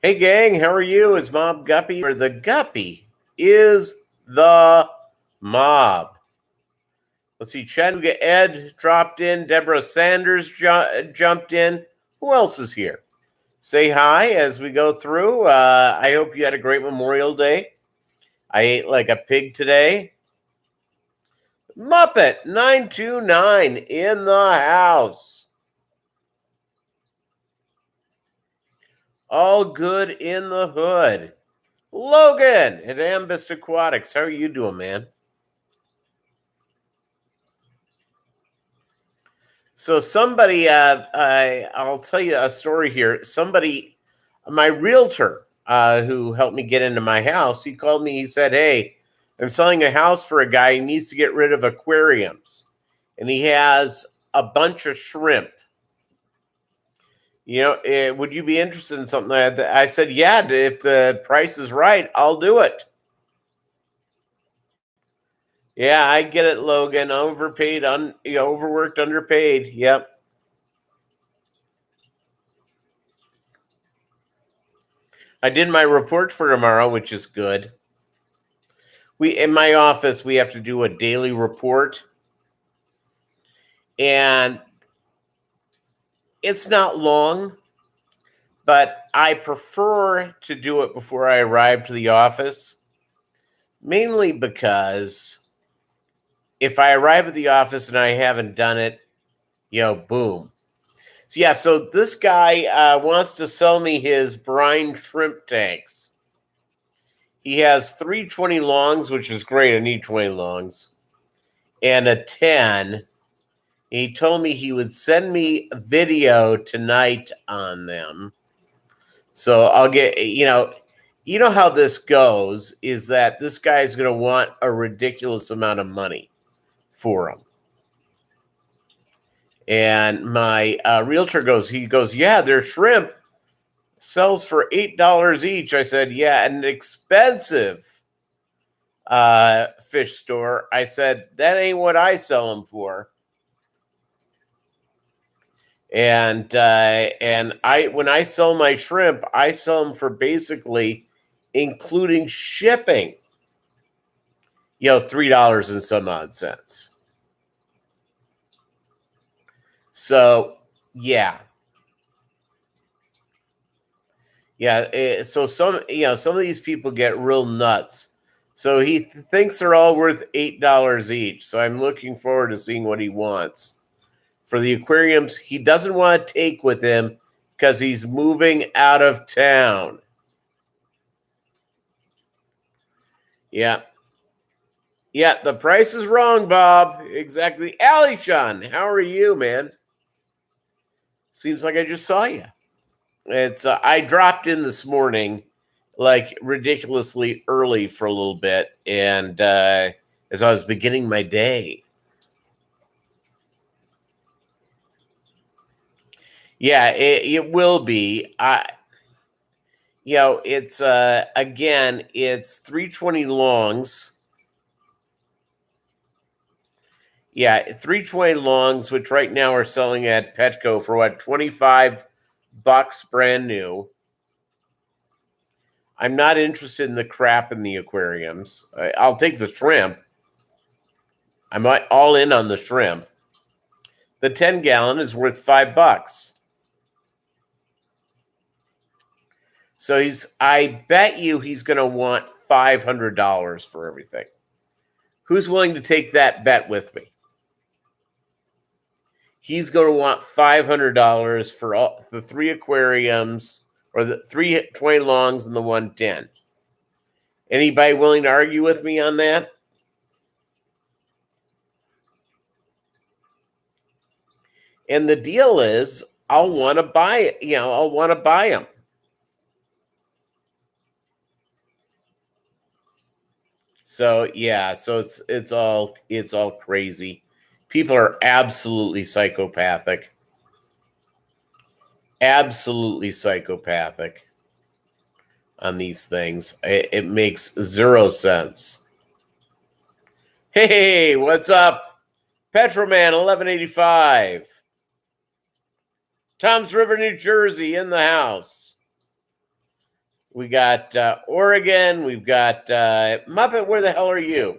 Hey gang, how are you? Is Mobb Guppy? Or the Guppy is the Mob. Let's see, Chattanooga Ed dropped in. Deborah Sanders jumped in. Who else is here? Say hi as we go through. I hope you had a great Memorial Day. I ate like a pig today. Muppet 929 in the house. All good in the hood. Logan at Ambist Aquatics. How are you doing, man? So somebody, I'll tell you a story here. Somebody, my realtor, who helped me get into my house, he called me. He said, "Hey, I'm selling a house for a guy. He needs to get rid of aquariums, and he has a bunch of shrimp. Would you be interested in something like that?" I said, "Yeah, if the price is right, I'll do it." Yeah, I get it, Logan. Overpaid, overworked, underpaid. Yep. I did my report for tomorrow, which is good. We in my office we have to do a daily report, and it's not long, but I prefer to do it before I arrive to the office, mainly because if I arrive at the office and I haven't done it, boom. So yeah, so this guy wants to sell me his brine shrimp tanks. He has 320 longs, which is great. I need 20 longs, and a 10. He told me he would send me a video tonight on them. So I'll get, how this goes is that this guy's going to want a ridiculous amount of money for them. And my realtor goes, yeah, their shrimp sells for $8 each. I said, yeah, an expensive fish store. I said, that ain't what I sell them for. And when I sell my shrimp, I sell them for basically, including shipping, $3 and some odd cents. So yeah. So some of these people get real nuts. So he thinks they're all worth $8 each. So I'm looking forward to seeing what he wants. For the aquariums, he doesn't want to take with him because he's moving out of town. Yeah. Yeah, the price is wrong, Bob. Exactly. Alishan, how are you, man? Seems like I just saw you. It's I dropped in this morning, like ridiculously early for a little bit, and as I was beginning my day. Yeah, it will be. It's again, it's 320 longs. Yeah, 320 longs, which right now are selling at Petco for what, $25 brand new. I'm not interested in the crap in the aquariums. I'll take the shrimp. I'm all in on the shrimp. The 10-gallon is worth $5. So I bet you he's going to want $500 for everything. Who's willing to take that bet with me? He's going to want $500 for all the 3 aquariums, or the 320 longs and the 110. Anybody willing to argue with me on that? And the deal is, I'll want to buy it. I'll want to buy them. So yeah, so it's all crazy. People are absolutely psychopathic. Absolutely psychopathic on these things. It makes zero sense. Hey, what's up? Petroman 1185. Tom's River, New Jersey in the house. We got Oregon. We've got Muppet. Where the hell are you?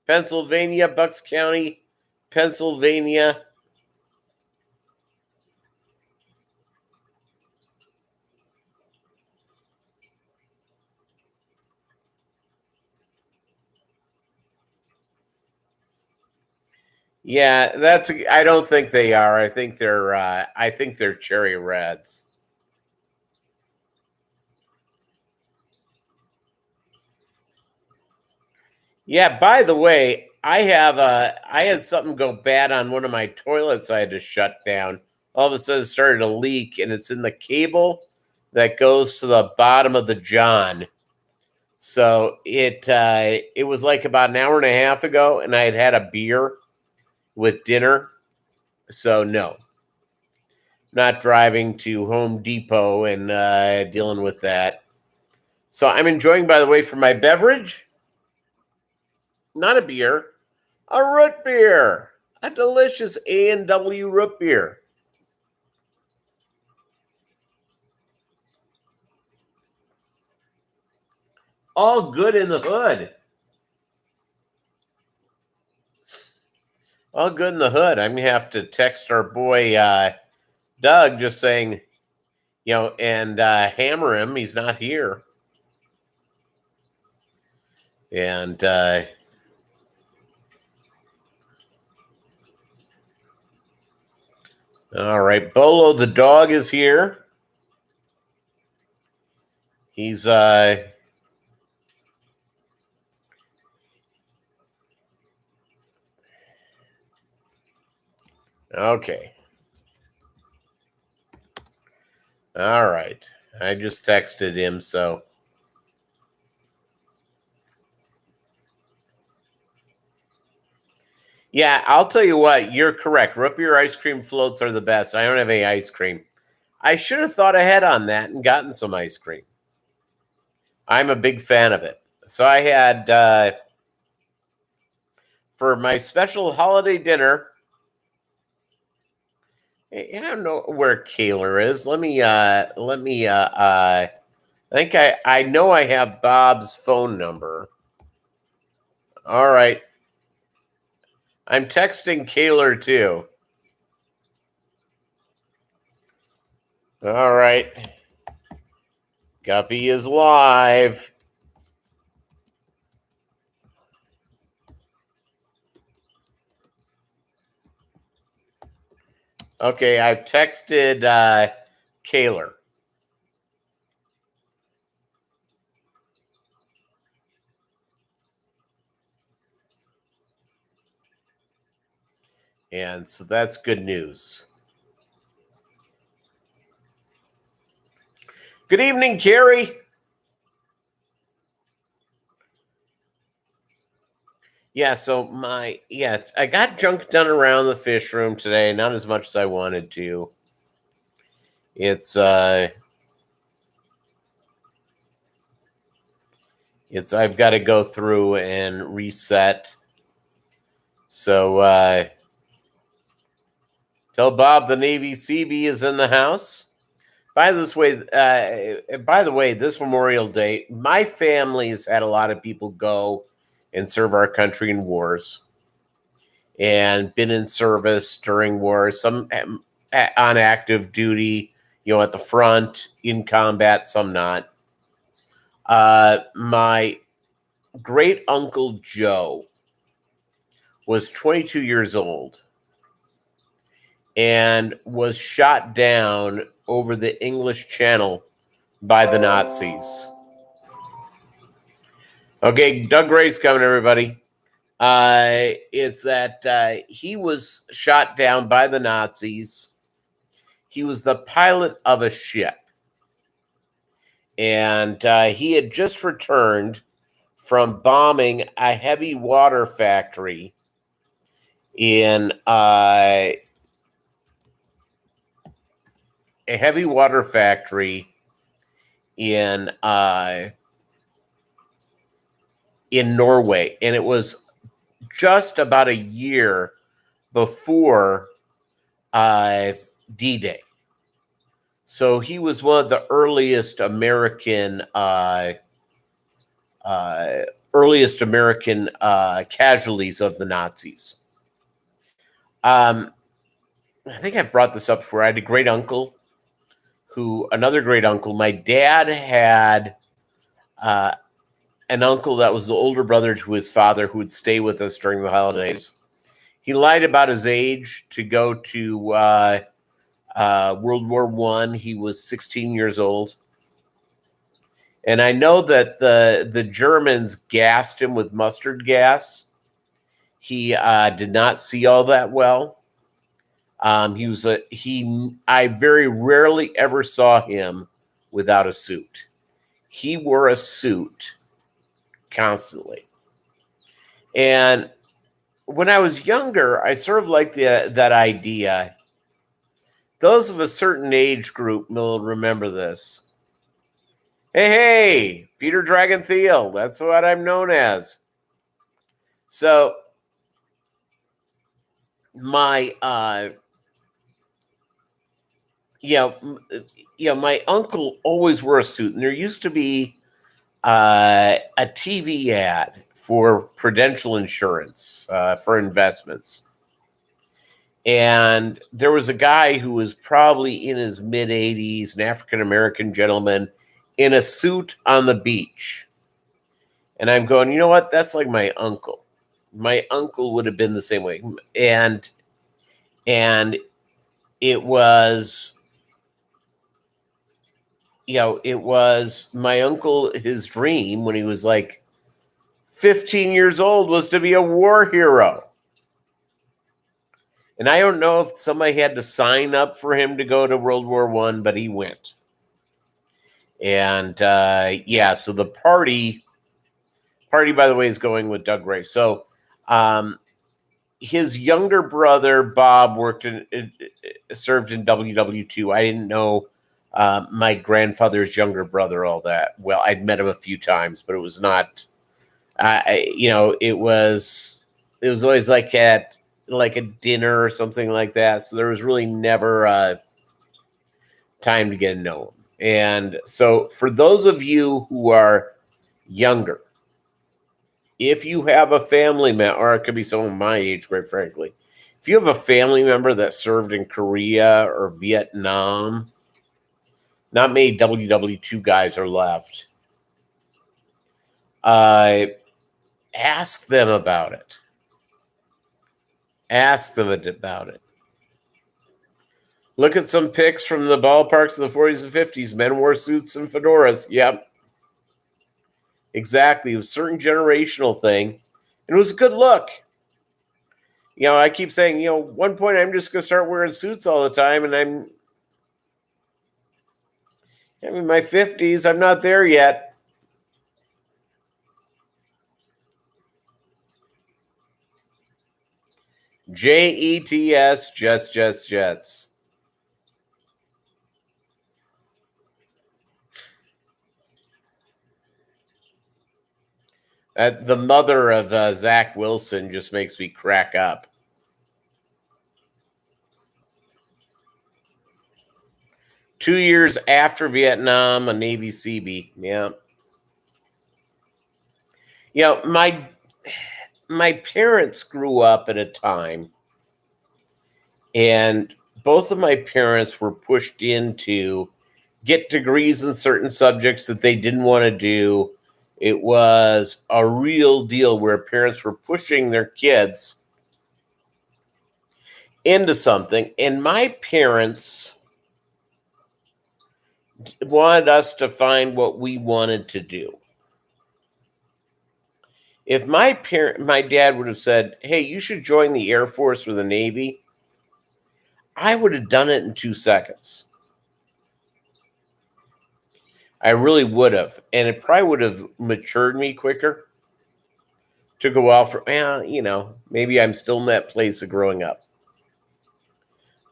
Pennsylvania, Bucks County, Pennsylvania. Yeah, that's. I don't think they are. I think they're. I think they're cherry reds. Yeah. By the way, I had something go bad on one of my toilets. I had to shut down. All of a sudden, it started to leak, and it's in the cable that goes to the bottom of the john. So it was like about an hour and a half ago, and I had a beer with dinner. So no, not driving to Home Depot and dealing with that. So I'm enjoying, by the way, for my beverage, not a beer, a root beer, a delicious A&W root beer. All good in the hood. All good in the hood. I'm going to have to text our boy Doug just saying, and hammer him. He's not here. And all right, Bolo the dog is here. He's okay. All right. I just texted him, so yeah, I'll tell you what, you're correct. Root beer ice cream floats are the best. I don't have any ice cream. I should have thought ahead on that and gotten some ice cream. I'm a big fan of it. So I had for my special holiday dinner. I don't know where Kaler is. I think I know I have Bob's phone number. All right. I'm texting Kaler too. All right. Guppy is live. Okay, I've texted Kaler. And so that's good news. Good evening, Carrie. Yeah, so I got junk done around the fish room today, not as much as I wanted to. It's I've got to go through and reset. So tell Bob the Navy CB is in the house. By the way, this Memorial Day, my family has had a lot of people go and serve our country in wars and been in service during wars, some on active duty, at the front, in combat, some not. My great uncle Joe was 22 years old and was shot down over the English Channel by the Nazis. Okay, Doug Gray's coming, everybody. Is that he was shot down by the Nazis. He was the pilot of a ship. And he had just returned from bombing a heavy water factory in in Norway, and it was just about a year before D-Day. So he was one of the earliest American casualties of the Nazis. I think I've brought this up before. I had a great uncle another great uncle. My dad had an uncle that was the older brother to his father who would stay with us during the holidays. He lied about his age to go to World War I. He was 16 years old. And I know that the Germans gassed him with mustard gas. He did not see all that well. I very rarely ever saw him without a suit. He wore a suit constantly. And when I was younger, I sort of liked that idea. Those of a certain age group will remember this. Hey, Peter Dragon Thiel. That's what I'm known as. So my my uncle always wore a suit, and there used to be a TV ad for Prudential Insurance for investments. And there was a guy who was probably in his mid-80s, an African-American gentleman, in a suit on the beach. And I'm going, you know what? That's like my uncle. My uncle would have been the same way. And it was, it was my uncle, his dream when he was like 15 years old was to be a war hero. And I don't know if somebody had to sign up for him to go to World War I, but he went. And so the party, by the way, is going with Doug Ray. So his younger brother, Bob, served in WW2. I didn't know my grandfather's younger brother all that well. I'd met him a few times, but it was not, it was always like at a dinner or something like that. So there was really never time to get to know him. And so for those of you who are younger, if you have a family member, or it could be someone my age, quite frankly, if you have a family member that served in Korea or Vietnam, not many WW2 guys are left. Ask them about it. Ask them about it. Look at some pics from the ballparks of the 40s and 50s. Men wore suits and fedoras. Yep. Exactly. It was a certain generational thing. And it was a good look. I keep saying, one point I'm just going to start wearing suits all the time. And I'm in my 50s. I'm not there yet. JETS, Jets. The mother of Zach Wilson just makes me crack up. Two years after Vietnam, a Navy Seabee. Yeah. My parents grew up at a time, and both of my parents were pushed into get degrees in certain subjects that they didn't want to do. It was a real deal where parents were pushing their kids into something. And my parents wanted us to find what we wanted to do. If my dad would have said, hey, you should join the Air Force or the Navy, I would have done it in 2 seconds. I really would have. And it probably would have matured me quicker to go out for, maybe I'm still in that place of growing up.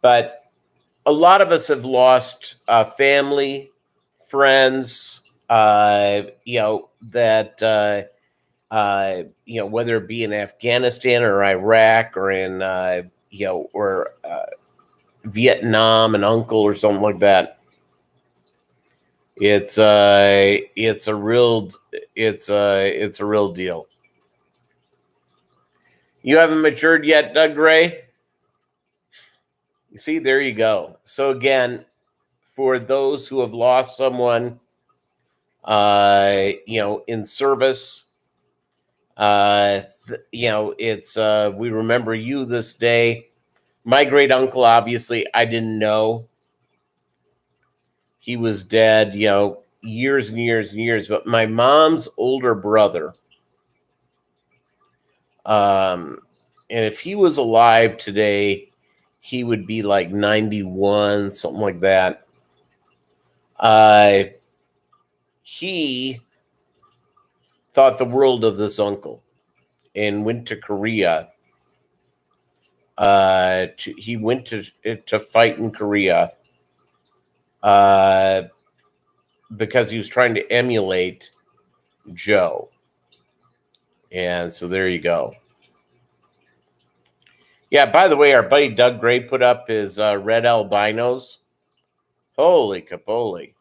But a lot of us have lost family, friends, whether it be in Afghanistan or Iraq or in, Vietnam, an uncle or something like that. It's a real deal. You haven't matured yet, Doug Gray? You see, there you go. So again, for those who have lost someone, in service, it's we remember you this day. My great uncle, obviously, I didn't know. He was dead, years and years and years. But my mom's older brother, and if he was alive today, he would be like 91, something like that. He thought the world of this uncle and went to Korea. He went to fight in Korea because he was trying to emulate Joe. And so there you go. Yeah, by the way, our buddy Doug Gray put up his red albinos. Holy capoli.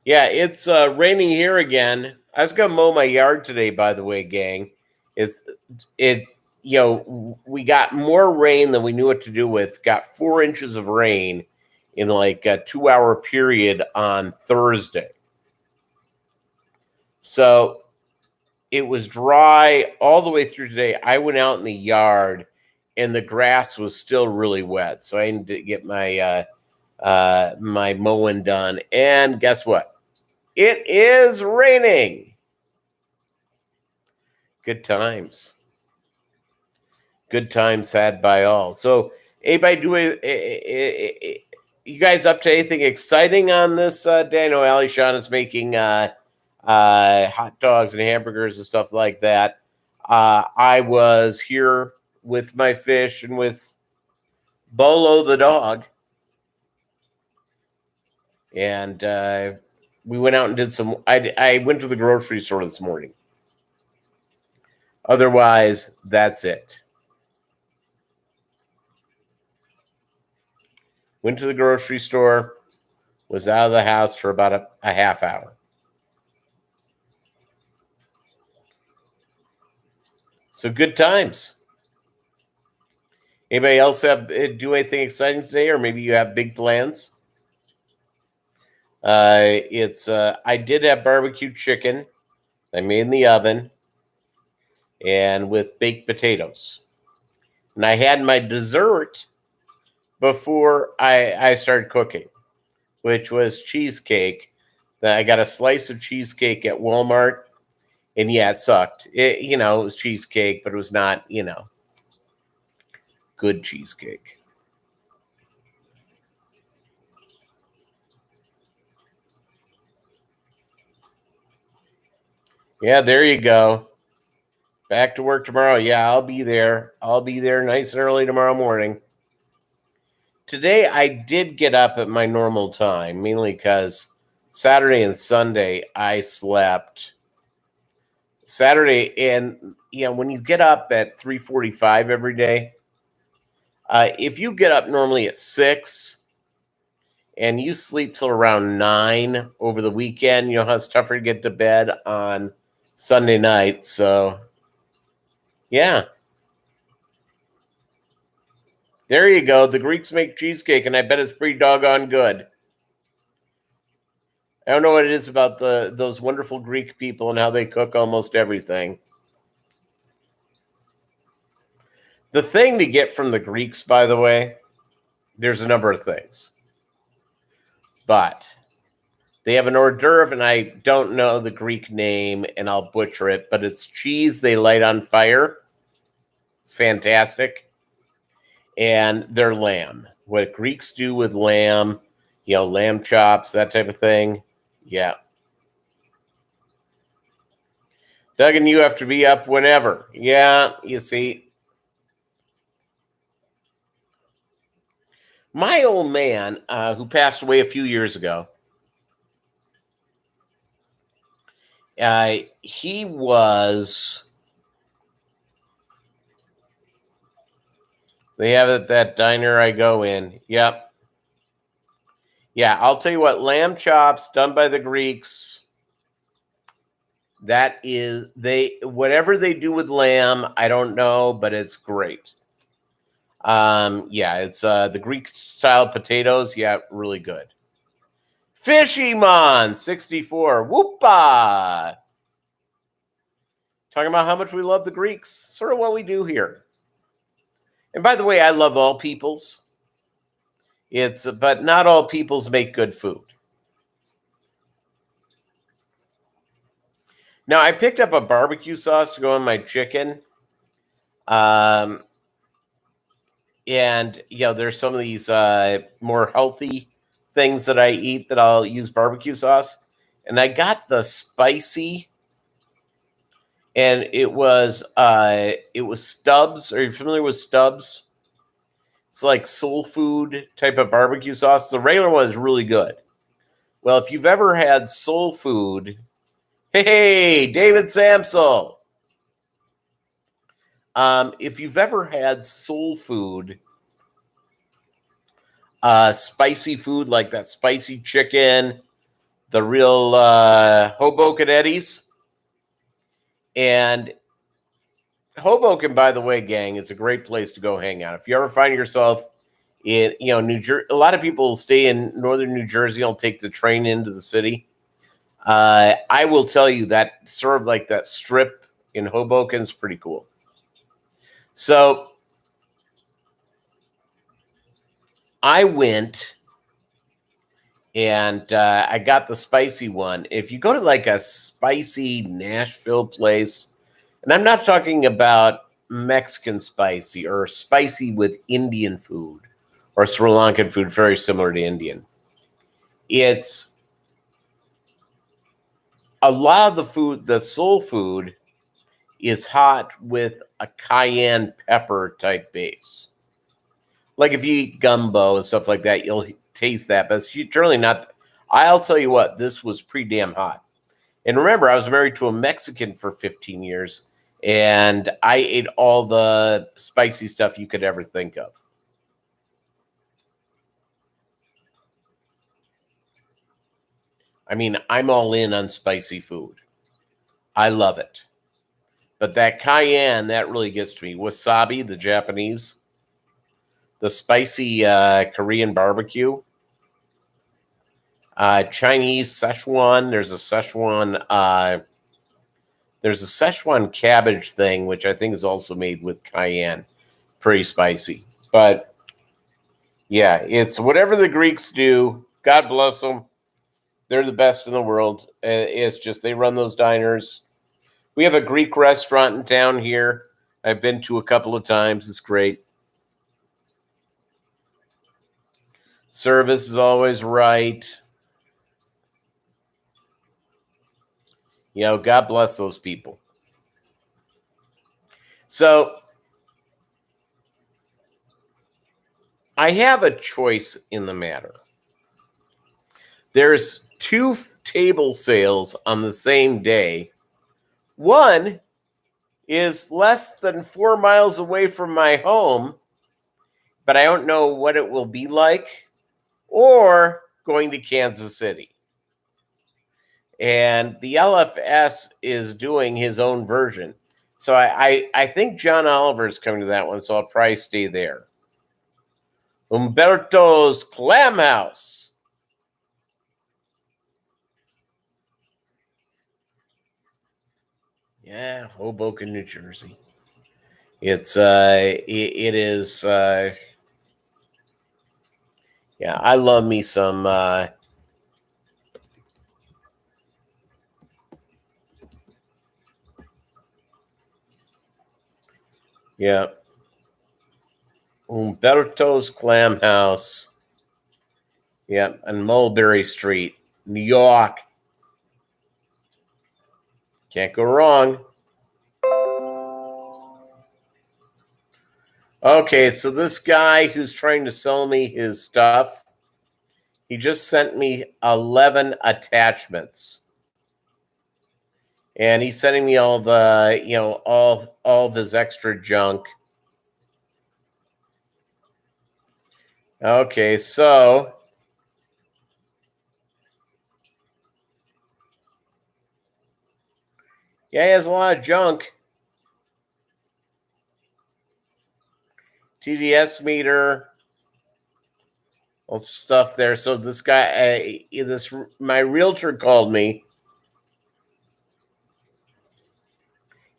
Yeah, it's raining here again. I was going to mow my yard today, by the way, gang. We got more rain than we knew what to do with. Got 4 inches of rain in like a 2-hour period on Thursday. So it was dry all the way through today. I went out in the yard and the grass was still really wet. So I needed to get my my mowing done. And guess what? It is raining. Good times. Good times had by all. So anybody you guys up to anything exciting on this day? I know Ali Shawn is making hot dogs and hamburgers and stuff like that. I was here with my fish and with Bolo the dog. And we went out and did some. I went to the grocery store this morning. Otherwise, that's it. Went to the grocery store, was out of the house for about a half hour. So good times. Anybody else do anything exciting today, or maybe you have big plans? I did have barbecue chicken. I made in the oven, and with baked potatoes. And I had my dessert before I started cooking, which was cheesecake. I got a slice of cheesecake at Walmart, and yeah, it sucked. It was cheesecake, but it was not, good cheesecake. Yeah, there you go. Back to work tomorrow. Yeah, I'll be there. I'll be there nice and early tomorrow morning. Today, I did get up at my normal time, mainly because Saturday and Sunday, I slept. Saturday, and when you get up at 3:45 every day, if you get up normally at 6 and you sleep till around 9 over the weekend, how it's tougher to get to bed on Sunday night. So, yeah. There you go. The Greeks make cheesecake, and I bet it's pretty doggone good. I don't know what it is about those wonderful Greek people and how they cook almost everything. The thing to get from the Greeks, by the way, there's a number of things. But they have an hors d'oeuvre, and I don't know the Greek name, and I'll butcher it, but it's cheese they light on fire. It's fantastic. And their lamb. What Greeks do with lamb, lamb chops, that type of thing. Yeah. Doug, and you have to be up whenever. Yeah, you see. My old man, who passed away a few years ago, he was... They have it at that diner I go in. Yep. Yeah, I'll tell you what, lamb chops done by the Greeks, that is, whatever they do with lamb, I don't know, but it's great. Yeah, it's the Greek style potatoes. Yeah, really good. Fishymon 64. Whoopa. Talking about how much we love the Greeks. Sort of what we do here. And by the way, I love all peoples. But not all peoples make good food. Now, I picked up a barbecue sauce to go on my chicken. And there's some of these more healthy things that I eat that I'll use barbecue sauce. And I got the spicy, and it was Stubbs. Are you familiar with Stubbs? It's like soul food type of barbecue sauce. The regular one is really good. Well, if you've ever had soul food, hey, David Samsel. If you've ever had soul food, spicy food like that spicy chicken, the real Hoboken Eddies, and Hoboken, by the way, gang, is a great place to go hang out. If you ever find yourself in, New Jersey, a lot of people stay in northern New Jersey. I'll take the train into the city. I will tell you that sort of like that strip in Hoboken is pretty cool. So I went and I got the spicy one. If you go to like a spicy Nashville place, and I'm not talking about Mexican spicy or spicy with Indian food or Sri Lankan food, very similar to Indian. It's a lot of the food, the soul food, is hot with a cayenne pepper type base. Like if you eat gumbo and stuff like that, you'll taste that, but it's generally not. I'll tell you what, this was pretty damn hot. And remember, I was married to a Mexican for 15 years, and I ate all the spicy stuff you could ever think of. I mean, I'm all in on spicy food. I love it. But that cayenne, that really gets to me. Wasabi, the Japanese. The spicy Korean barbecue. Chinese Szechuan. There's a Szechuan cabbage thing, which I think is also made with cayenne. Pretty spicy. But yeah, it's whatever the Greeks do. God bless them. They're the best in the world. It's just they run those diners. We have a Greek restaurant in town here. I've been to a couple of times. It's great. Service is always right. God bless those people. So I have a choice in the matter. There's 2 table sales on the same day. One is less than 4 miles away from my home, but I don't know what it will be like, or going to Kansas City. And the LFS is doing his own version. So I think John Oliver is coming to that one, so I'll probably stay there. Umberto's Clam House. Yeah, Hoboken, New Jersey. It is. Yeah, I love me some. Yeah, Umberto's Clam House. Yeah, on Mulberry Street, New York. Can't go wrong. Okay, so this guy who's trying to sell me his stuff, he just sent me 11 attachments. And he's sending me all the, all of his extra junk. Okay, so Yeah, he has a lot of junk. TDS meter, all stuff there. So this guy, my realtor called me.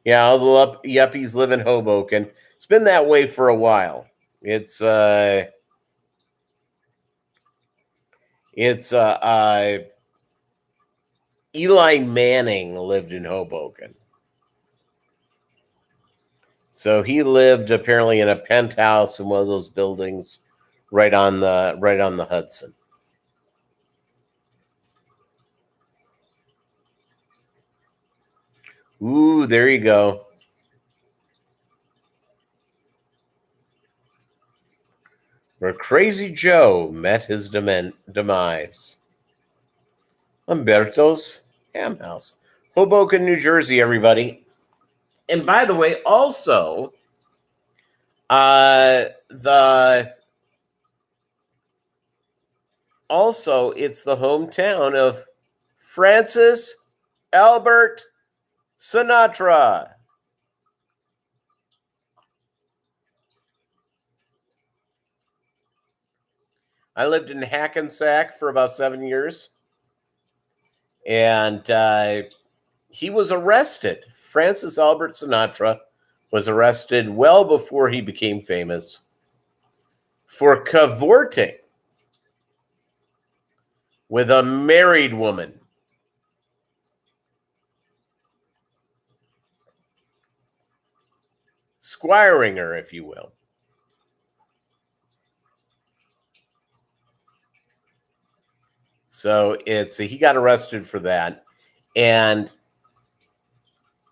Yeah, all the yuppies live in Hoboken. It's been that way for a while. It's Eli Manning lived in Hoboken. So he lived apparently in a penthouse in one of those buildings right on the Hudson. Ooh, there you go. Where Crazy Joe met his demise. Umberto's Ham House. Hoboken, New Jersey, everybody. And by the way, also, it's the hometown of Francis Albert Sinatra. I lived in Hackensack for about 7 years, and he was arrested. Francis Albert Sinatra was arrested well before he became famous for cavorting with a married woman. Squiring her, if you will. So he got arrested for that. And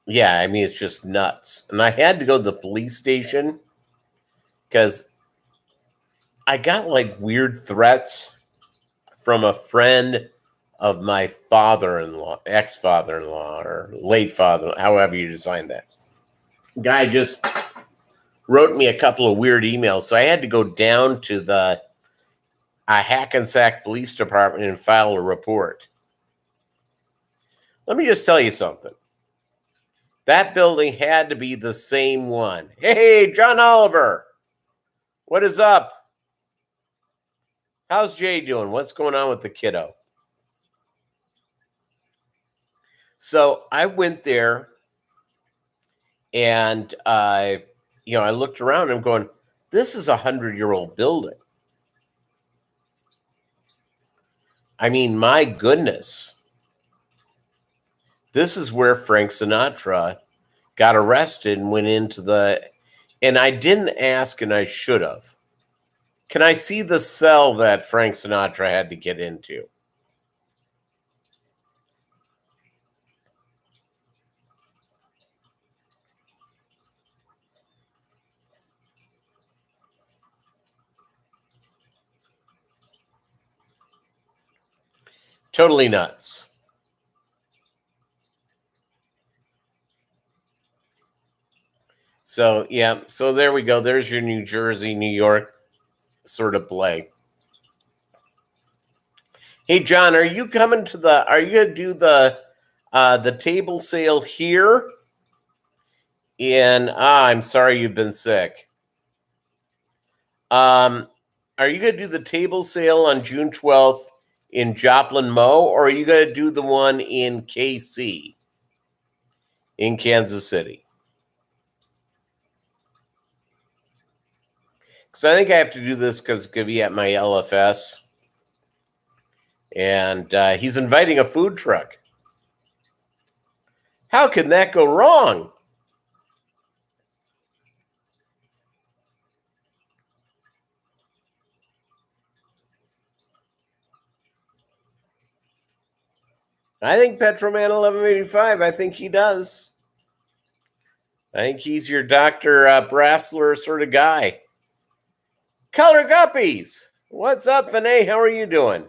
yeah, I mean, it's just nuts. And I had to go to the police station because I got like weird threats from a friend of my father-in-law, ex-father-in-law, or late father, however you design that. Guy just wrote me a couple of weird emails. So I had to go down to the Hackensack Police Department and file a report. Let me just tell you something. That building had to be the same one. Hey, John Oliver. What is up? How's Jay doing? What's going on with the kiddo? So I went there and I looked around and I'm going, this is a 100-year-old building. I mean, my goodness. This is where Frank Sinatra got arrested and went into and I didn't ask and I should have. Can I see the cell that Frank Sinatra had to get into? Totally nuts. So, yeah. So there we go. There's your New Jersey, New York sort of play. Hey, John, are you coming are you going to do the table sale here? I'm sorry you've been sick. Are you going to do the table sale on June 12th in Joplin, Mo, or are you going to do the one in KC in Kansas City? Because I think I have to do this because it's going to be at my LFS. And he's inviting a food truck. How can that go wrong? I think Petroman 1185, I think he does. I think he's your Dr. Brassler sort of guy. Color Guppies. What's up, Vinay? How are you doing?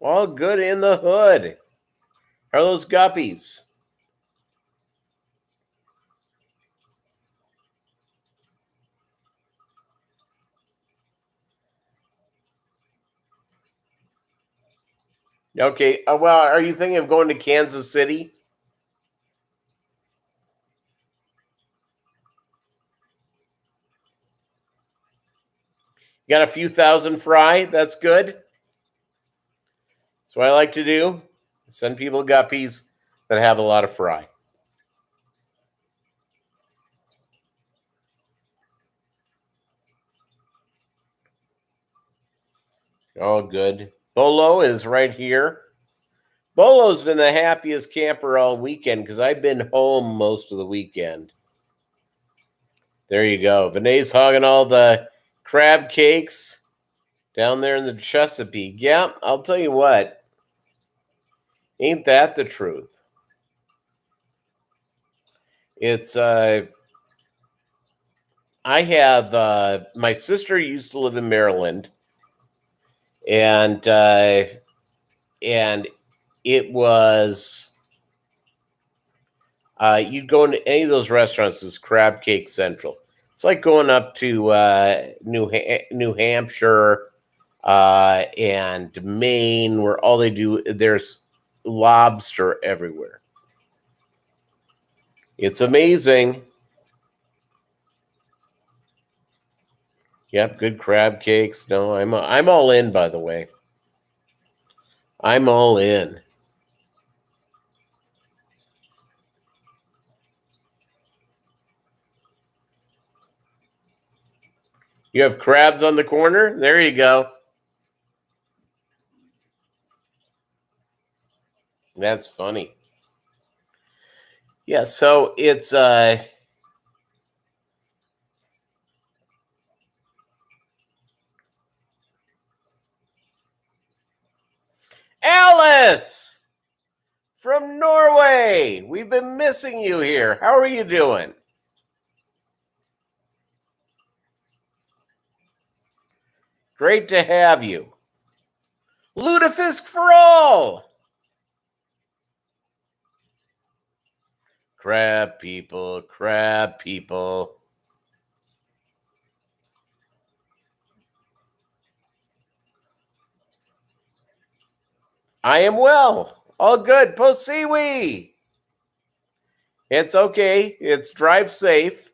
All good in the hood. How are those Guppies? Okay. Well, are you thinking of going to Kansas City? You got a few thousand fry? That's good. That's what I like to do. Send people guppies that have a lot of fry. Oh, good. Bolo is right here. Bolo's been the happiest camper all weekend because I've been home most of the weekend. There you go. Vinay's hogging all the crab cakes down there in the Chesapeake. Yeah, I'll tell you what. Ain't that the truth? It's I have my sister used to live in Maryland, and it was you'd go into any of those restaurants. It's Crab Cake Central. It's like going up to New Hampshire and Maine, where all they do there's lobster everywhere. It's amazing. Yep, good crab cakes. No, I'm all in. By the way, I'm all in. You have crabs on the corner? There you go. That's funny. Yeah, so it's Alice from Norway. We've been missing you here. How are you doing? Great to have you. Lutefisk for all. Crab people, crab people. I am well. All good. Posiwi. It's okay. It's drive safe.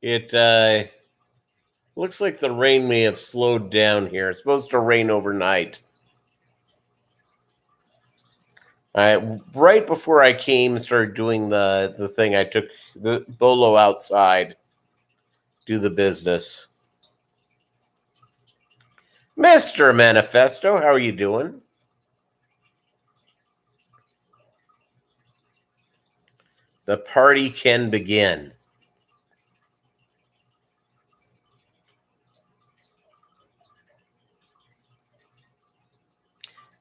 It looks like the rain may have slowed down here. It's supposed to rain overnight. Right before I came and started doing the thing, I took the Bolo outside, do the business. Mr. Manifesto, how are you doing? The party can begin.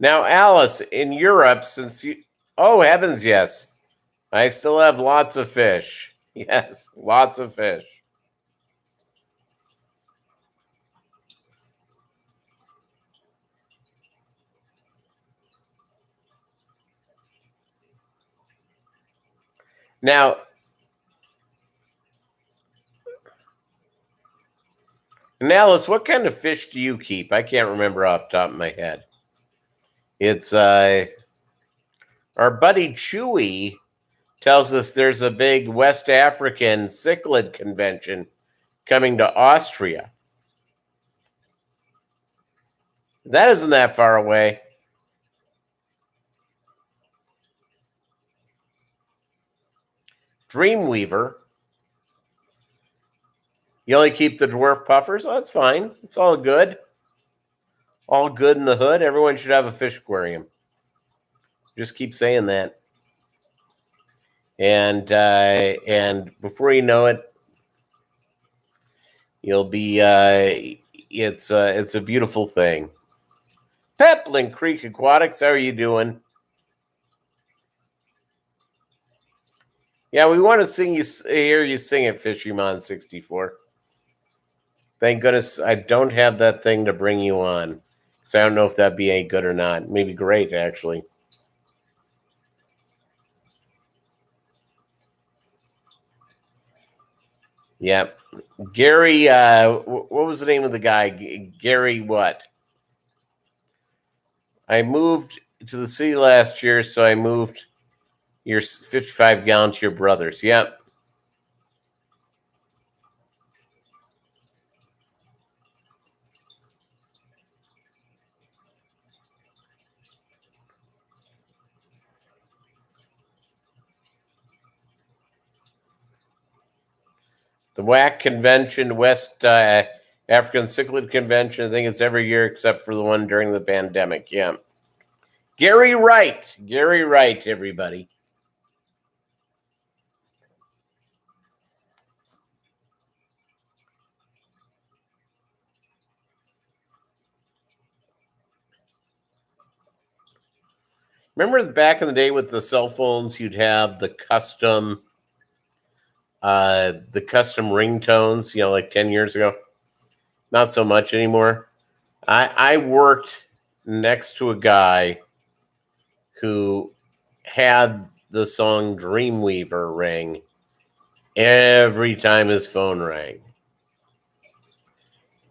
Now, Alice, in Europe, since you... Oh, heavens, yes. I still have lots of fish. Yes, lots of fish. Now, Alice, what kind of fish do you keep? I can't remember off the top of my head. It's our buddy Chewy tells us there's a big West African cichlid convention coming to Austria. That isn't that far away. Dreamweaver. You only keep the dwarf puffers? Oh, that's fine. It's all good. All good in the hood. Everyone should have a fish aquarium. Just keep saying that. And before you know it, you'll be it's a beautiful thing. Peplin Creek Aquatics, how are you doing? Yeah, we want to hear you sing it, Fishymon 64. Thank goodness I don't have that thing to bring you on. So I don't know if that'd be any good or not. Maybe great, actually. Yep. Gary, what was the name of the guy? Gary what? I moved to the city last year, so I moved your 55 gallon to your brother's. Yep. The WAC convention, West African Cichlid Convention, I think it's every year except for the one during the pandemic. Yeah. Gary Wright. Gary Wright, everybody. Remember back in the day with the cell phones, you'd have the custom ringtones, like 10 years ago. Not so much anymore. I worked next to a guy who had the song Dreamweaver ring every time his phone rang.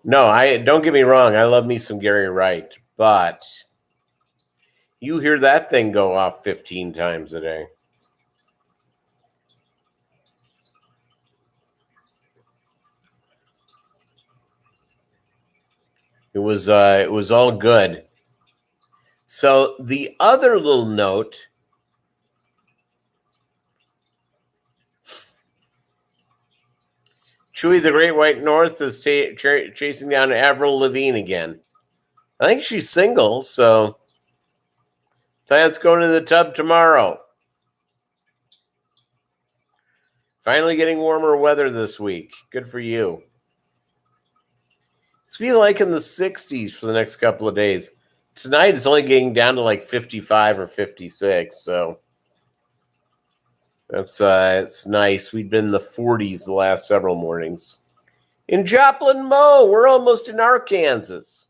No, don't get me wrong, I love me some Gary Wright, but you hear that thing go off 15 times a day. It was all good. So the other little note, Chewy the Great White North is chasing down Avril Lavigne again. I think she's single, so plans going to the tub tomorrow. Finally getting warmer weather this week. Good for you. It's be like in the 60s for the next couple of days. Tonight it's only getting down to like 55 or 56, so that's it's nice. We've been in the 40s the last several mornings. In Joplin, Mo, we're almost in Arkansas.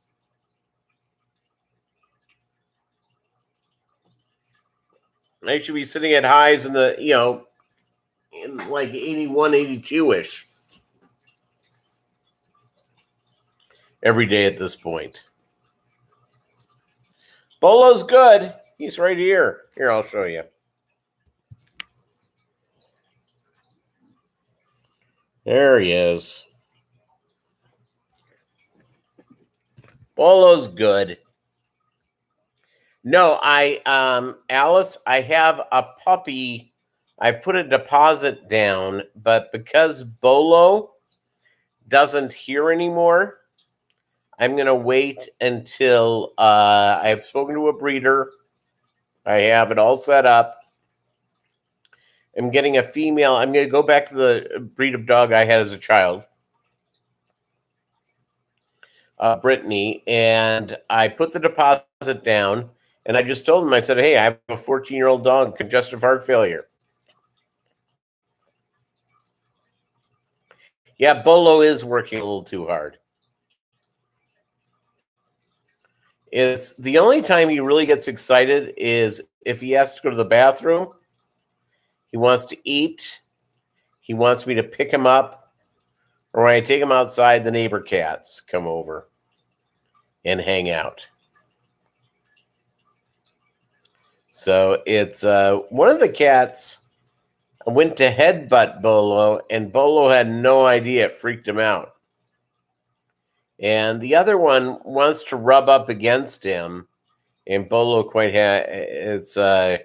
I should be sitting at highs in the, in like 81, 82-ish every day at this point. Bolo's good. He's right here. Here, I'll show you. There he is. Bolo's good. No, Alice, I have a puppy. I put a deposit down, but because Bolo doesn't hear anymore, I'm going to wait until I've spoken to a breeder. I have it all set up. I'm getting a female. I'm going to go back to the breed of dog I had as a child, Brittany, and I put the deposit down, and I just told him, I said, hey, I have a 14-year-old dog, congestive heart failure. Yeah, Bolo is working a little too hard. It's the only time he really gets excited is if he has to go to the bathroom. He wants to eat. He wants me to pick him up. Or when I take him outside, the neighbor cats come over and hang out. So it's one of the cats went to headbutt Bolo, and Bolo had no idea. It freaked him out. And the other one wants to rub up against him, and Bolo quite it's will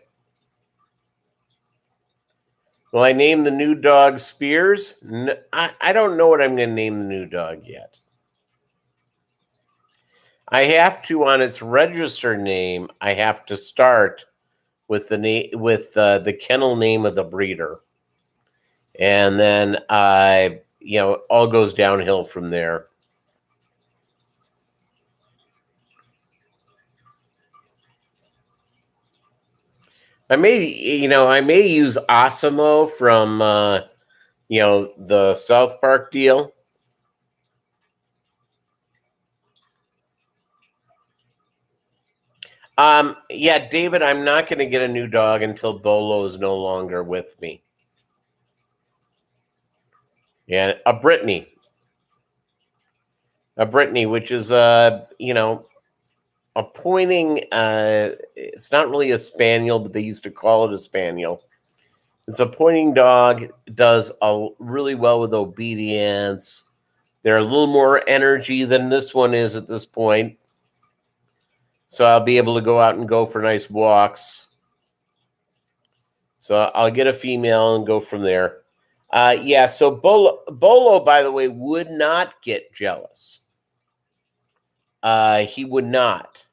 I name the new dog Spears? I don't know what I'm going to name the new dog yet. I have to, on its register name, I have to start with the kennel name of the breeder, and then all goes downhill from there. I may use Osimo from the South Park deal. Yeah, David, I'm not going to get a new dog until Bolo is no longer with me. Yeah, a Brittany, which is appointing, it's not really a spaniel, but they used to call it a spaniel. It's a pointing dog, does really well with obedience. They're a little more energy than this one is at this point. So I'll be able to go out and go for nice walks. So I'll get a female and go from there. Yeah, so Bolo, by the way, would not get jealous. He would not.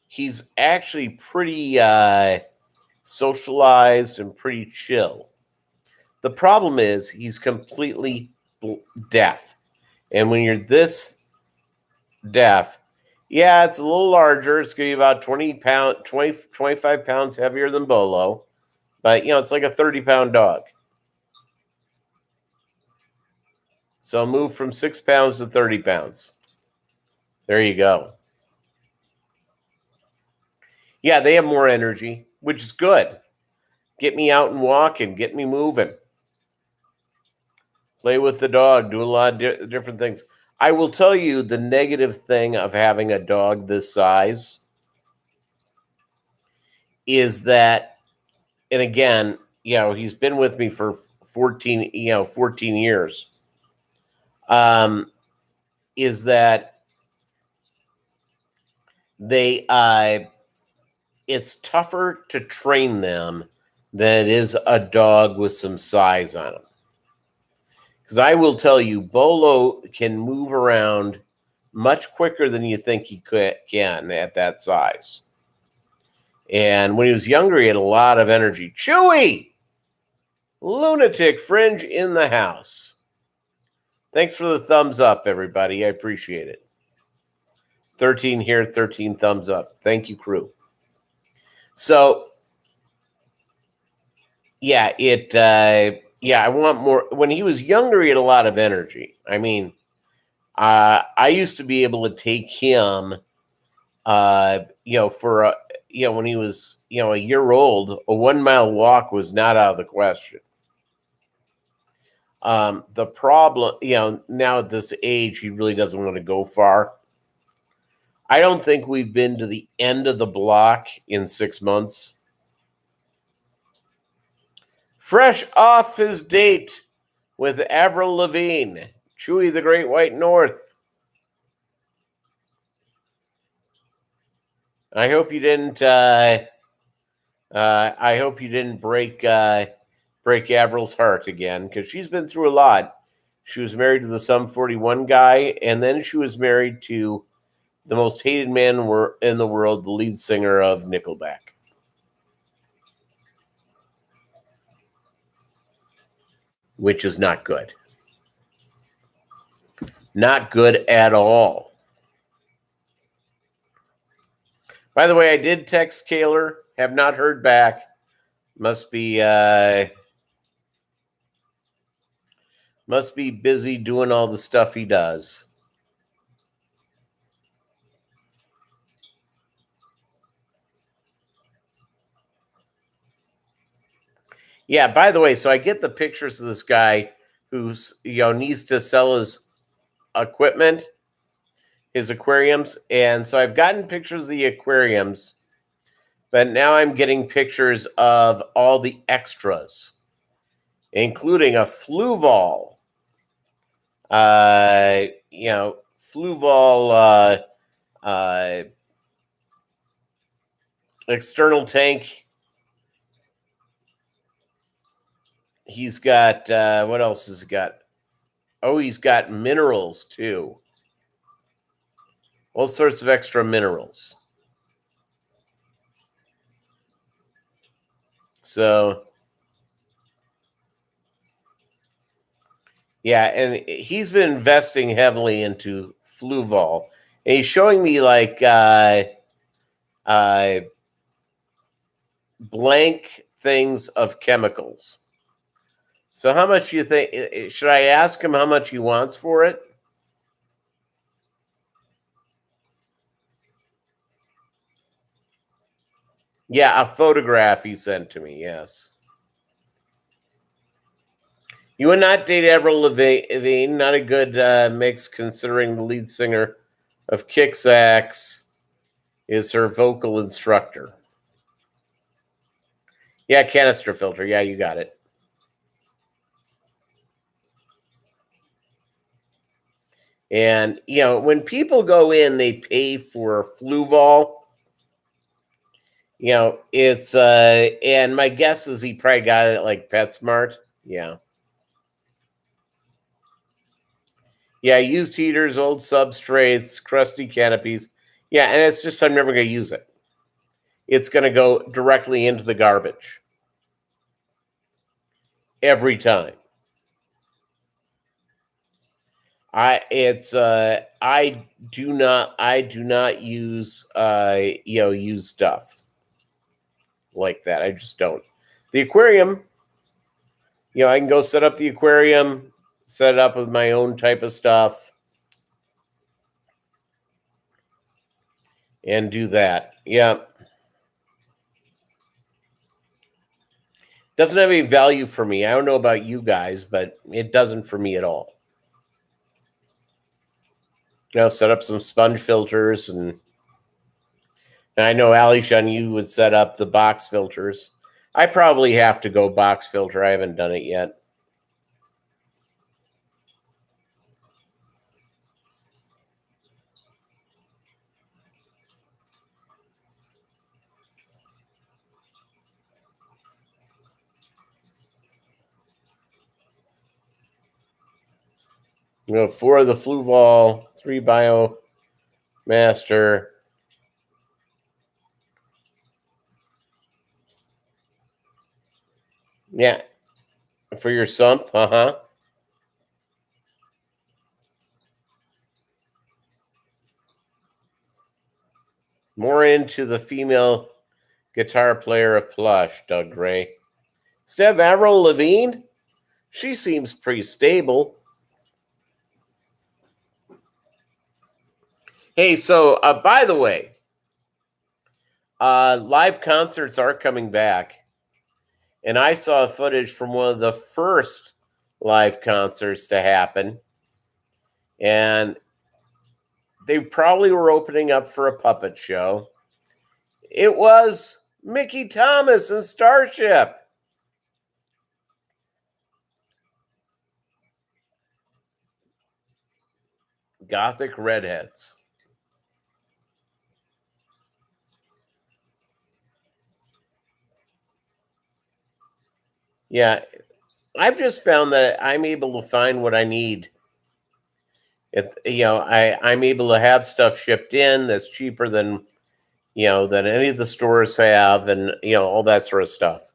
He's actually pretty socialized and pretty chill. The problem is he's completely deaf. And when you're this deaf, yeah, it's a little larger. It's going to be about 25 pounds heavier than Bolo. But, it's like a 30-pound dog. So I'll move from 6 pounds to 30 pounds. There you go. Yeah, they have more energy, which is good. Get me out and walking. Get me moving. Play with the dog. Do a lot of different things. I will tell you the negative thing of having a dog this size is that, and again, he's been with me for 14 years. Is that it's tougher to train them than it is a dog with some size on him. Because I will tell you, Bolo can move around much quicker than you think he can at that size. And when he was younger, he had a lot of energy. Chewy! Lunatic Fringe in the house. Thanks for the thumbs up, everybody. I appreciate it. 13 here, 13 thumbs up. Thank you, crew. So, yeah, I want more. When he was younger, he had a lot of energy. I mean, I used to be able to take him, for when he was, a year old, a 1 mile walk was not out of the question. The problem, now at this age, he really doesn't want to go far. I don't think we've been to the end of the block in 6 months. Fresh off his date with Avril Lavigne, Chewy the Great White North. I hope you didn't. I hope you didn't break Avril's heart again, because she's been through a lot. She was married to the Sum 41 guy, and then she was married to the most hated man in the world, the lead singer of Nickelback. Which is not good. Not good at all. By the way, I did text Kaler. Have not heard back. Must be busy doing all the stuff he does. Yeah, by the way, so I get the pictures of this guy who's needs to sell his equipment, his aquariums, and so I've gotten pictures of the aquariums, but now I'm getting pictures of all the extras, including a Fluval. Fluval external tank. He's got, what else has he got? Oh, he's got minerals too. All sorts of extra minerals. So, yeah, and he's been investing heavily into Fluval. And he's showing me like blank things of chemicals. So how much do you think? Should I ask him how much he wants for it? Yeah, a photograph he sent to me, yes. You would not date Avril Lavigne. Not a good mix considering the lead singer of Kicks is her vocal instructor. Yeah, canister filter. Yeah, you got it. And, when people go in, they pay for Fluval. It's, and my guess is he probably got it at like PetSmart. Yeah. Yeah, used heaters, old substrates, crusty canopies. Yeah, and it's just, I'm never going to use it. It's going to go directly into the garbage. Every time. I do not use used stuff like that. I just don't. The aquarium, I can go set up the aquarium, set it up with my own type of stuff, and do that. Yeah. Doesn't have any value for me. I don't know about you guys, but it doesn't for me at all. Set up some sponge filters, and I know Alishan, you would set up the box filters. I probably have to go box filter. I haven't done it yet. Four of the Fluval, 3 Bio Master. Yeah. For your sump, More into the female guitar player of Plush, Doug Gray. Steph Avril Lavigne? She seems pretty stable. Hey, so by the way, live concerts are coming back. And I saw footage from one of the first live concerts to happen. And they probably were opening up for a puppet show. It was Mickey Thomas and Starship. Gothic Redheads. Yeah, I've just found that I'm able to find what I need. If I'm able to have stuff shipped in that's cheaper than than any of the stores have, and all that sort of stuff.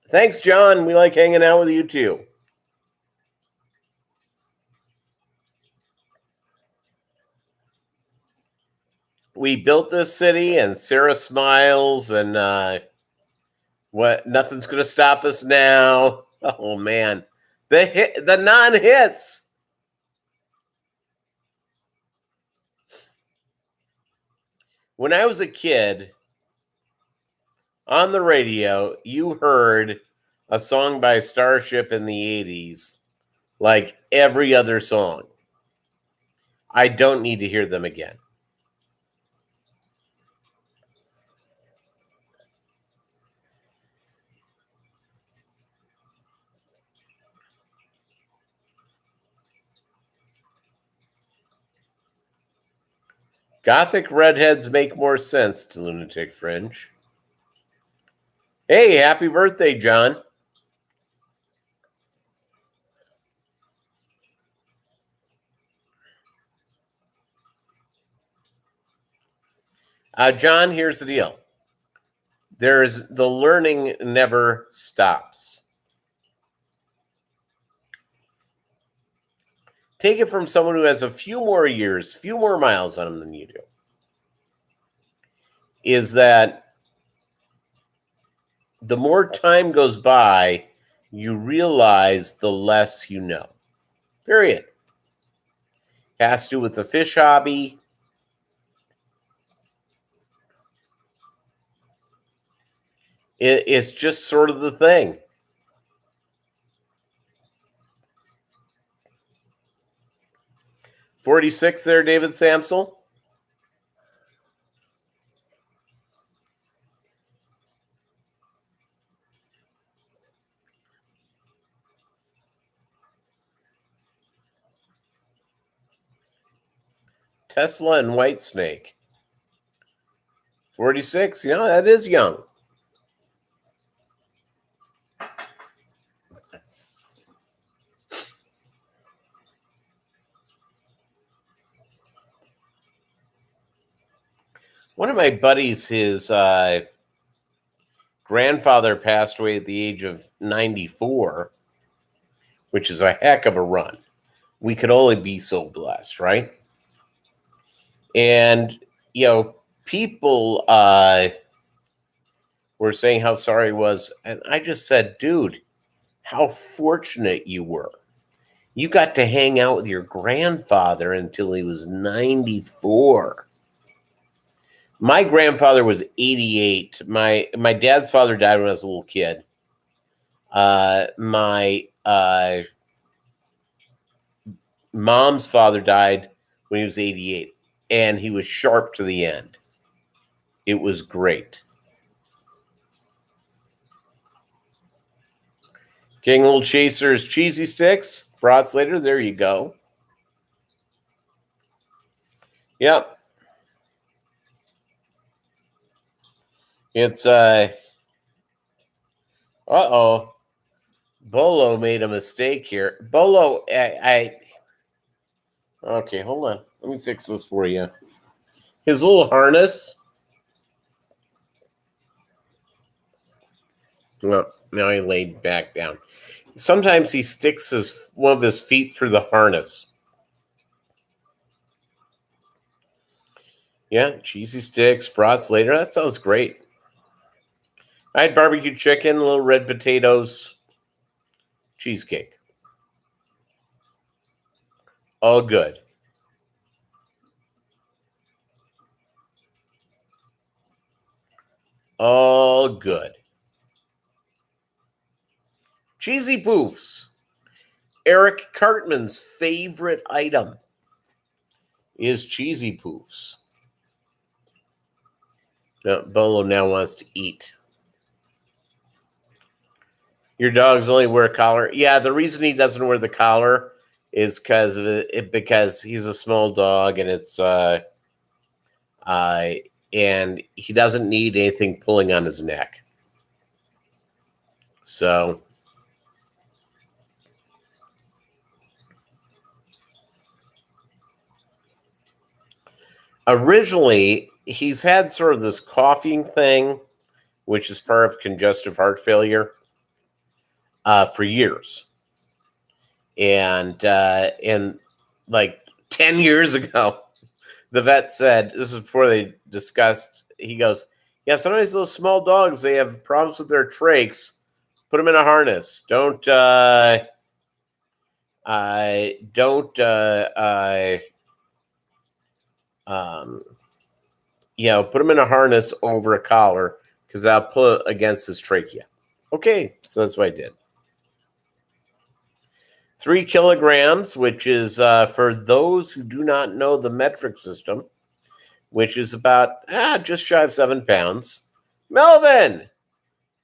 Thanks, John. We like hanging out with you too. We built this city, and Sarah smiles, and what? Nothing's gonna stop us now. Oh man, the non-hits. When I was a kid, on the radio, you heard a song by Starship in the 80s, like every other song. I don't need to hear them again. Gothic redheads make more sense to Lunatic Fringe. Hey, happy birthday, John. John, here's the deal. The learning never stops. Take it from someone who has a few more years, few more miles on them than you do. Is that the more time goes by, you realize the less you know. Period. Has to do with the fish hobby. It's just sort of the thing. 46 there, David Samsel. Tesla and Whitesnake. 46, yeah, that is young. One of my buddies, his grandfather passed away at the age of 94, which is a heck of a run. We could only be so blessed, right? And, you know, people were saying how sorry he was. And I just said, dude, how fortunate you were. You got to hang out with your grandfather until he was 94. My grandfather was 88. My dad's father died when I was a little kid. My mom's father died when he was 88, and he was sharp to the end. It was great. King Old Chasers cheesy sticks. Broad Slater, there you go. Yep. It's uh-oh. Bolo made a mistake here. Bolo, okay, hold on. Let me fix this for you. His little harness. Oh, now he laid back down. Sometimes he sticks one of his feet through the harness. Yeah, cheesy sticks, brats later. That sounds great. I had barbecue chicken, little red potatoes, cheesecake. All good. All good. Cheesy poofs. Eric Cartman's favorite item is cheesy poofs. No, Bolo now wants to eat. Your dogs only wear a collar. Yeah, the reason he doesn't wear the collar is because he's a small dog, and it's and he doesn't need anything pulling on his neck. So originally, he's had sort of this coughing thing, which is part of congestive heart failure, for years. And like 10 years ago, the vet said, this is before they discussed, he goes, yeah, sometimes those small dogs, they have problems with their trachs. Put them in a harness. Don't put them in a harness over a collar because that'll pull against his trachea. Okay, so that's what I did. 3 kilograms, which is, for those who do not know the metric system, which is about just shy of 7 pounds. Melvin!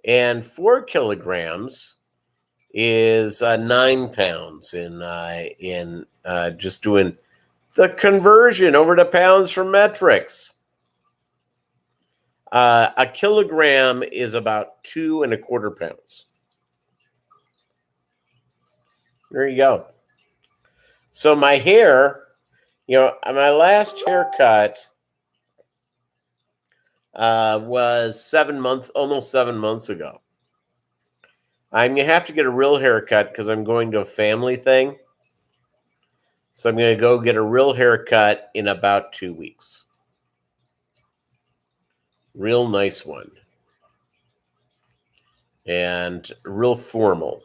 And 4 kilograms is 9 pounds in just doing the conversion over to pounds from metrics. A kilogram is about 2 1/4 pounds. There you go. So my hair, my last haircut was almost 7 months ago. I'm going to have to get a real haircut because I'm going to a family thing. So I'm going to go get a real haircut in about 2 weeks. Real nice one. And real formal.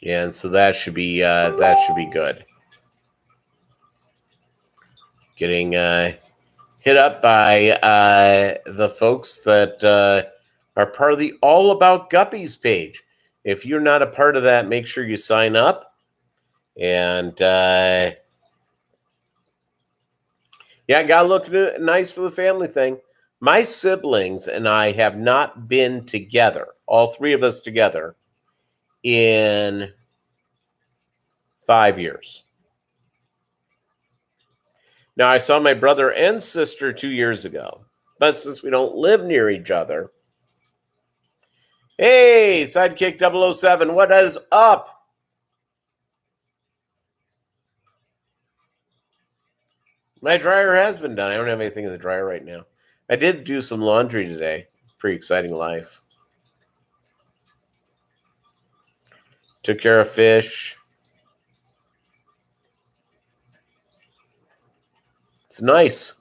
Yeah, and so that should be good. Getting hit up by the folks that are part of the All About Guppies page. If you're not a part of that, make sure you sign up. And yeah, gotta look nice for the family thing. My siblings and I have not been together, all three of us together, in 5 years. Now, I saw my brother and sister 2 years ago, but since we don't live near each other, hey, Sidekick 007, what is up? My dryer has been done. I don't have anything in the dryer right now. I did do some laundry today. Pretty exciting life. Took care of fish. It's nice.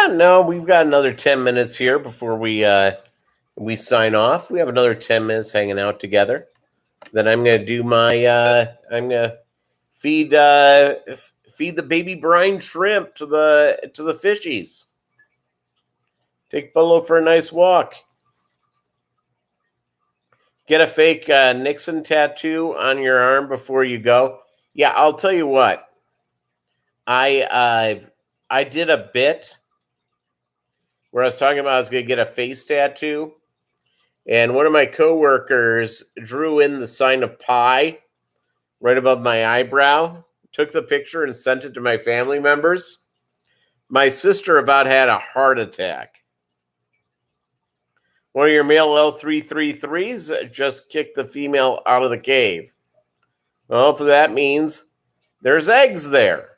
No, we've got another 10 minutes here before we sign off. We have another 10 minutes hanging out together. Then I'm going to do my I'm going to feed the baby brine shrimp to the fishies. Take Bolo for a nice walk. Get a fake Nixon tattoo on your arm before you go. Yeah, I'll tell you what. I did a bit where I was talking about I was going to get a face tattoo, and one of my coworkers drew in the sign of pi right above my eyebrow, took the picture and sent it to my family members. My sister about had a heart attack. One of your male L333s just kicked the female out of the cave. Well, hopefully that means there's eggs there.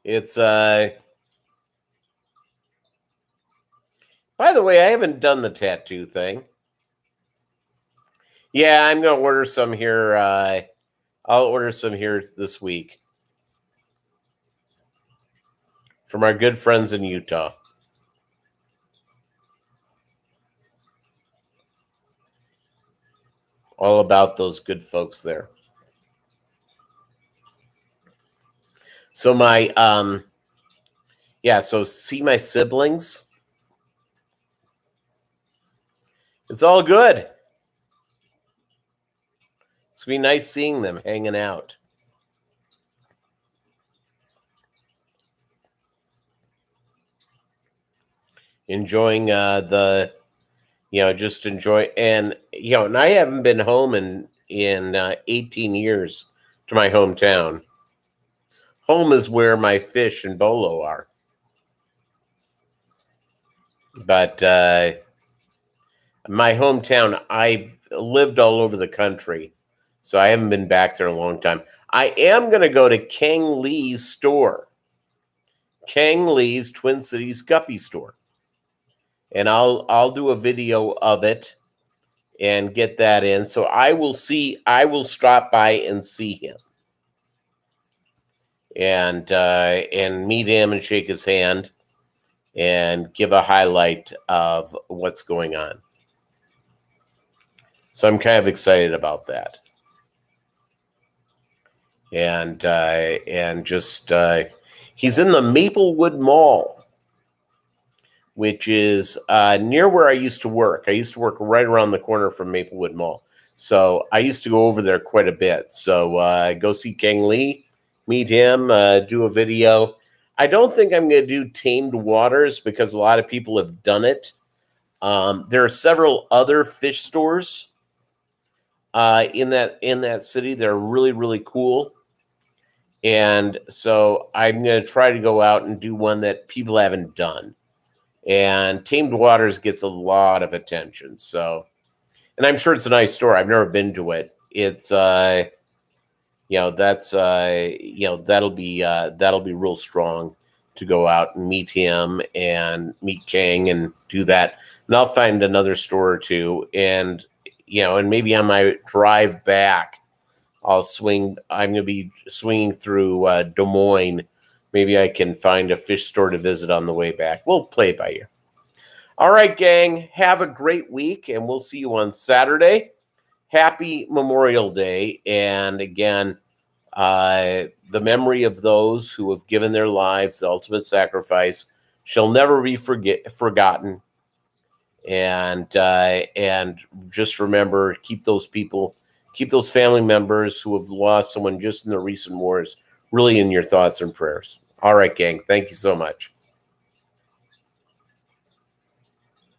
It's by the way, I haven't done the tattoo thing. Yeah, I'm gonna order some here. I'll order some here this week from our good friends in Utah. All about those good folks there. So my so see my siblings. It's all good. It's gonna be nice seeing them hanging out. Enjoying just enjoy, and and I haven't been home in 18 years to my hometown. Home is where my fish and bolo are. But my hometown, I've lived all over the country, so I haven't been back there in a long time. I am going to go to Kang Lee's store, Kang Lee's Twin Cities Guppy store, and I'll do a video of it and get that in. So I will stop by and see him, and meet him and shake his hand and give a highlight of what's going on. So I'm kind of excited about that. And he's in the Maplewood Mall, which is near where I used to work. I used to work right around the corner from Maplewood Mall. So I used to go over there quite a bit. So go see Kang Lee, meet him, do a video. I don't think I'm going to do Tamed Waters because a lot of people have done it. There are several other fish stores in that city. They're really, really cool. And so I'm going to try to go out and do one that people haven't done. And Tamed Waters gets a lot of attention. So, and I'm sure it's a nice store. I've never been to it. It's that'll be real strong to go out and meet him and meet Kang and do that. And I'll find another store or two, and maybe on my drive back, I'm going to be swinging through Des Moines. Maybe I can find a fish store to visit on the way back. We'll play it by ear. All right, gang. Have a great week, and we'll see you on Saturday. happy Memorial Day. And again, the memory of those who have given their lives, the ultimate sacrifice, shall never be forgotten. And just remember, keep those people, keep those family members who have lost someone just in the recent wars really in your thoughts and prayers. All right, gang. Thank you so much.